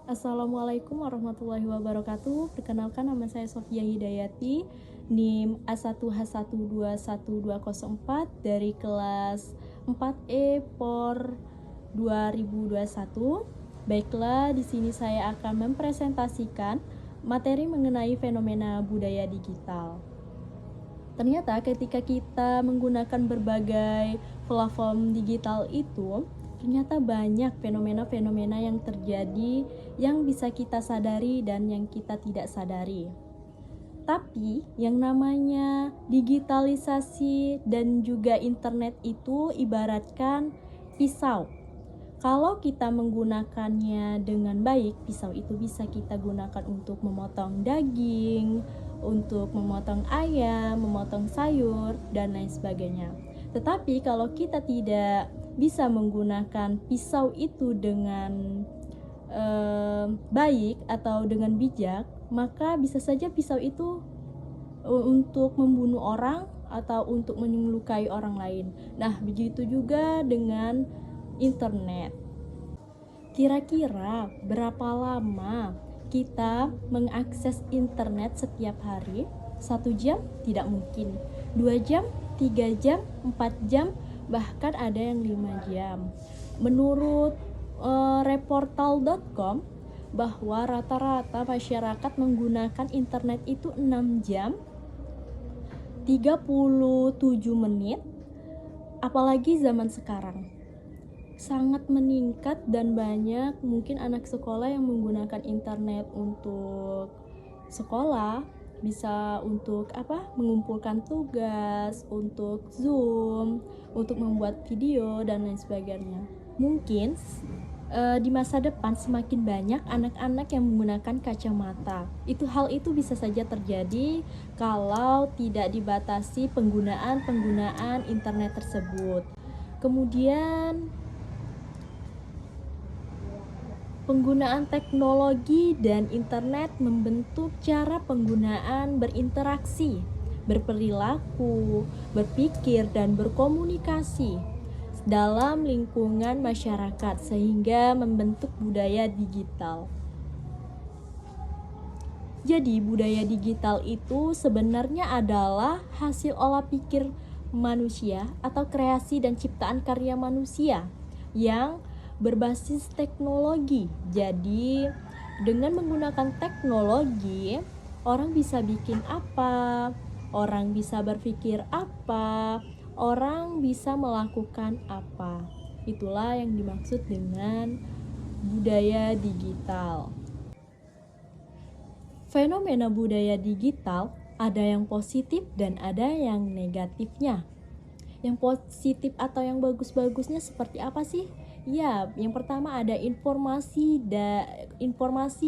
Assalamualaikum warahmatullahi wabarakatuh. Perkenalkan, nama saya Sofia Hidayati, NIM A1H1211204 dari kelas 4E POR 2021. Baiklah, di sini saya akan mempresentasikan materi mengenai fenomena budaya digital. Ternyata ketika kita menggunakan berbagai platform digital itu, ternyata banyak fenomena-fenomena yang terjadi yang bisa kita sadari dan yang kita tidak sadari. Tapi yang namanya digitalisasi dan juga internet itu ibaratkan pisau. Kalau kita menggunakannya dengan baik, pisau itu bisa kita gunakan untuk memotong daging, untuk memotong ayam, memotong sayur, dan lain sebagainya. Tetapi kalau kita tidak bisa menggunakan pisau itu dengan baik atau dengan bijak, maka bisa saja pisau itu untuk membunuh orang atau untuk melukai orang lain. Nah, begitu juga dengan internet. Kira-kira berapa lama kita mengakses internet setiap hari? 1 jam? Tidak mungkin. 2 jam? 3 jam? 4 jam? Bahkan ada yang 5 jam. Menurut reportal.com, bahwa rata-rata masyarakat menggunakan internet itu 6 jam 37 menit, apalagi zaman sekarang sangat meningkat dan banyak mungkin anak sekolah yang menggunakan internet untuk sekolah, bisa untuk mengumpulkan tugas, untuk Zoom, untuk membuat video dan lain sebagainya. Mungkin di masa depan semakin banyak anak-anak yang menggunakan kacamata. Hal itu bisa saja terjadi kalau tidak dibatasi penggunaan internet tersebut. Kemudian penggunaan teknologi dan internet membentuk cara penggunaan berinteraksi, berperilaku, berpikir, dan berkomunikasi dalam lingkungan masyarakat sehingga membentuk budaya digital. Jadi, budaya digital itu sebenarnya adalah hasil olah pikir manusia atau kreasi dan ciptaan karya manusia yang berbasis teknologi. Jadi, dengan menggunakan teknologi, orang bisa bikin apa, orang bisa berpikir apa, orang bisa melakukan apa. Itulah yang dimaksud dengan budaya digital. Fenomena budaya digital ada yang positif dan ada yang negatifnya. Yang positif atau yang bagus-bagusnya seperti apa sih? Ya, yang pertama ada informasi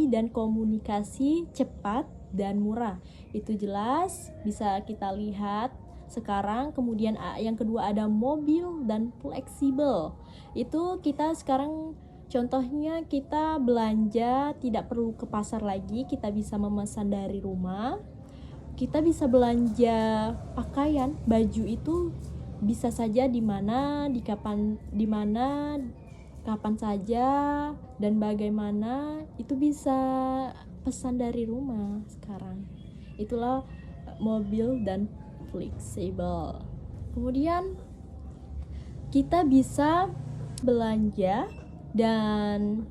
dan komunikasi cepat dan murah. Itu jelas bisa kita lihat sekarang. Kemudian yang kedua ada mobil dan fleksibel. Itu kita sekarang contohnya kita belanja tidak perlu ke pasar lagi, kita bisa memesan dari rumah. Kita bisa belanja pakaian, baju itu bisa saja di mana, kapan saja dan bagaimana, itu bisa pesan dari rumah sekarang. Itulah mobil dan fleksibel. Kemudian kita bisa belanja dan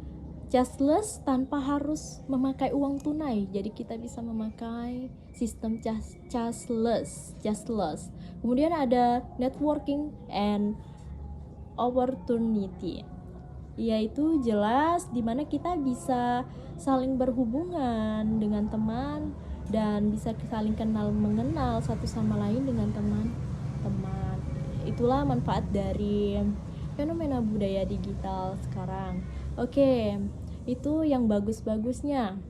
cashless tanpa harus memakai uang tunai. Jadi kita bisa memakai sistem cashless. Kemudian ada networking and opportunity, yaitu jelas di mana kita bisa saling berhubungan dengan teman dan bisa saling mengenal satu sama lain dengan teman-teman. Itulah manfaat dari fenomena budaya digital sekarang. Oke, itu yang bagus-bagusnya.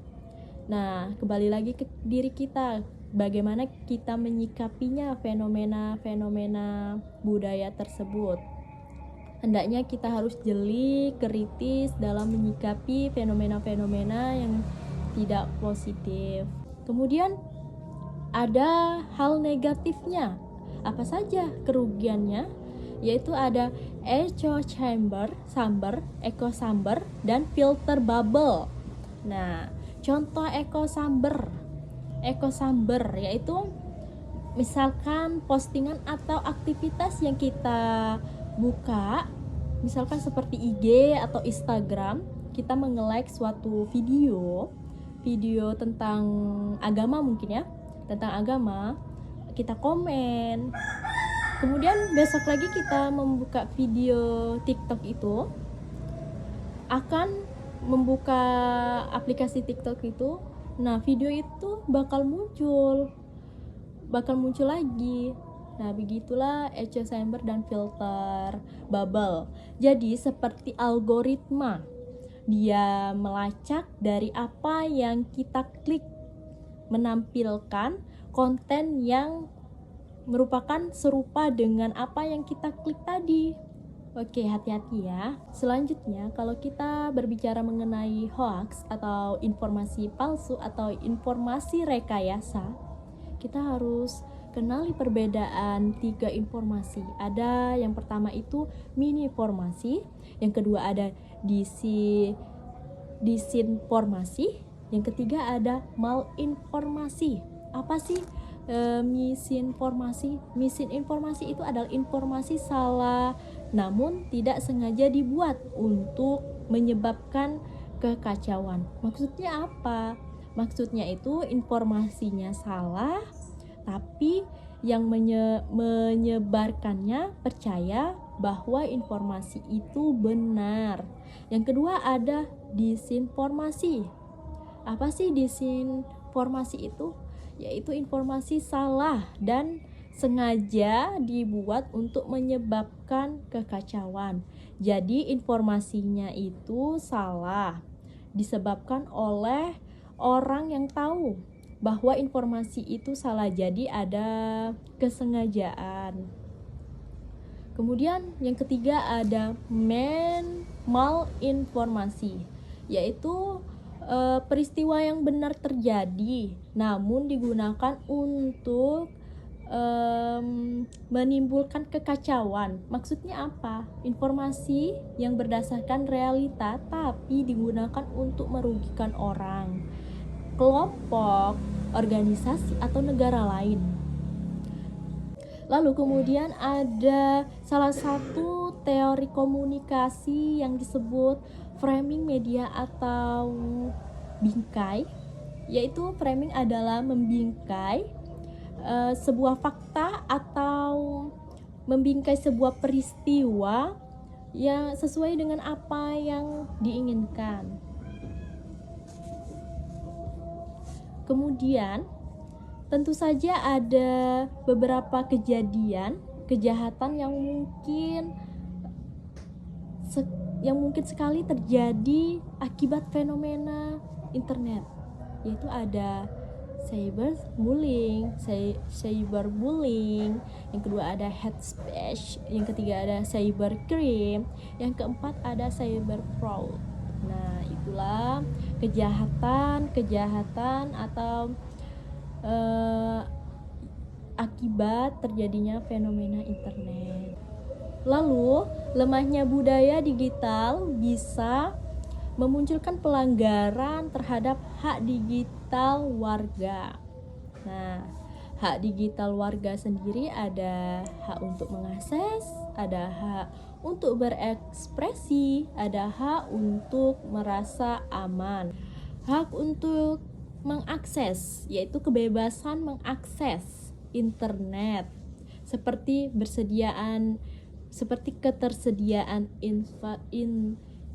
Nah, kembali lagi ke diri kita, bagaimana kita menyikapinya fenomena budaya tersebut. Hendaknya kita harus jeli, kritis dalam menyikapi fenomena-fenomena yang tidak positif. Kemudian ada hal negatifnya. Apa saja kerugiannya? Yaitu ada echo chamber, dan filter bubble. Nah, contoh echo chamber yaitu misalkan postingan atau aktivitas yang kita buka, misalkan seperti IG atau Instagram, kita nge-like suatu video tentang agama mungkin ya, tentang agama, kita komen. Kemudian besok lagi kita membuka video TikTok itu, akan membuka aplikasi TikTok itu, nah video itu bakal muncul lagi. Nah, begitulah echo chamber dan filter bubble. Jadi seperti algoritma, dia melacak dari apa yang kita klik, menampilkan konten yang merupakan serupa dengan apa yang kita klik tadi. Oke, hati-hati ya. Selanjutnya, kalau kita berbicara mengenai hoax atau informasi palsu atau informasi rekayasa, kita harus kenali perbedaan 3 informasi. Ada yang pertama itu misinformasi, yang kedua ada disinformasi, yang ketiga ada malinformasi. Apa sih misinformasi? Misinformasi itu adalah informasi salah namun tidak sengaja dibuat untuk menyebabkan kekacauan. Maksudnya apa? Maksudnya itu informasinya salah, tapi yang menyebarkannya percaya bahwa informasi itu benar. Yang kedua ada disinformasi. Apa sih disinformasi itu? Yaitu informasi salah dan sengaja dibuat untuk menyebabkan kekacauan. Jadi informasinya itu salah disebabkan oleh orang yang tahu bahwa informasi itu salah, jadi ada kesengajaan. Kemudian yang ketiga ada malinformasi, yaitu peristiwa yang benar terjadi namun digunakan untuk menimbulkan kekacauan. Maksudnya apa? Informasi yang berdasarkan realita tapi digunakan untuk merugikan orang, kelompok, organisasi, atau negara lain. Lalu kemudian ada salah satu teori komunikasi yang disebut framing media atau bingkai, yaitu framing adalah membingkai sebuah fakta atau membingkai sebuah peristiwa yang sesuai dengan apa yang diinginkan. Kemudian tentu saja ada beberapa kejahatan yang mungkin sekali terjadi akibat fenomena internet, yaitu ada cyberbullying, yang kedua ada hate speech, yang ketiga ada cybercrime, yang keempat ada cyber fraud. Nah, itulah kejahatan atau akibat terjadinya fenomena internet. Lalu, lemahnya budaya digital bisa memunculkan pelanggaran terhadap hak digital warga. Nah, hak digital warga sendiri ada hak untuk mengakses, ada hak untuk berekspresi, ada hak untuk merasa aman, hak untuk mengakses, yaitu kebebasan mengakses internet, seperti ketersediaan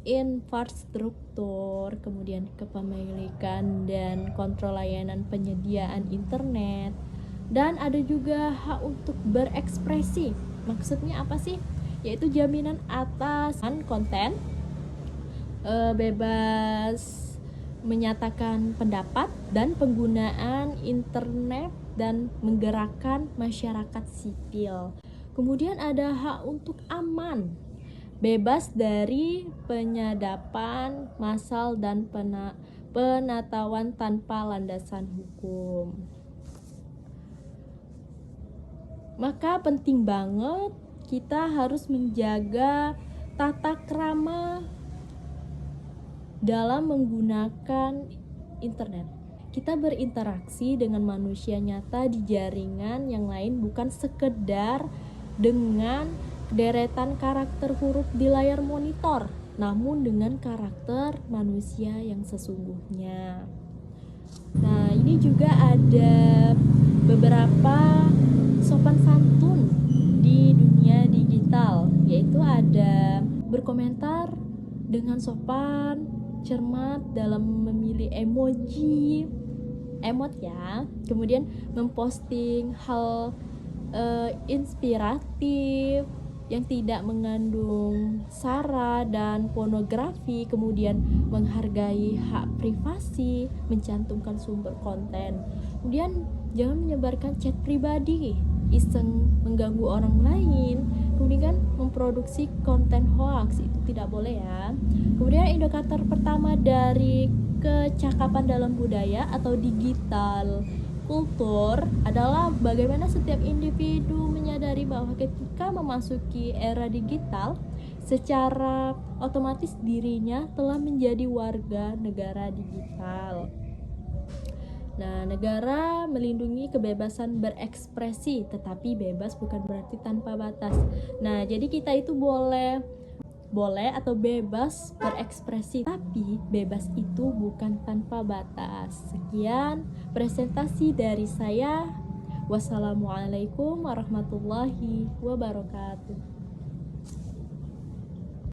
infrastruktur, kemudian kepemilikan dan kontrol layanan penyediaan internet, dan ada juga hak untuk berekspresi. Maksudnya apa sih? Yaitu jaminan atas konten, bebas menyatakan pendapat dan penggunaan internet dan menggerakkan masyarakat sipil. Kemudian ada hak untuk aman, bebas dari penyadapan massal dan penatauan tanpa landasan hukum. Maka penting banget kita harus menjaga tata krama dalam menggunakan internet. Kita berinteraksi dengan manusia nyata di jaringan yang lain, bukan sekedar dengan deretan karakter huruf di layar monitor, namun dengan karakter manusia yang sesungguhnya. Nah, ini juga ada beberapa sopan santun di dunia digital, yaitu ada berkomentar dengan sopan, cermat dalam memilih emot ya, kemudian memposting hal inspiratif yang tidak mengandung sara dan pornografi, kemudian menghargai hak privasi, mencantumkan sumber konten, kemudian jangan menyebarkan chat pribadi, iseng mengganggu orang lain, kemudian memproduksi konten hoax, itu tidak boleh ya. Kemudian indikator pertama dari kecakapan dalam budaya atau digital kultur adalah bagaimana setiap individu menyadari bahwa ketika memasuki era digital, secara otomatis dirinya telah menjadi warga negara digital. Nah, negara melindungi kebebasan berekspresi, tetapi bebas bukan berarti tanpa batas. Nah, jadi kita itu boleh atau bebas berekspresi, tapi bebas itu bukan tanpa batas. Sekian presentasi dari saya. Wassalamualaikum warahmatullahi wabarakatuh.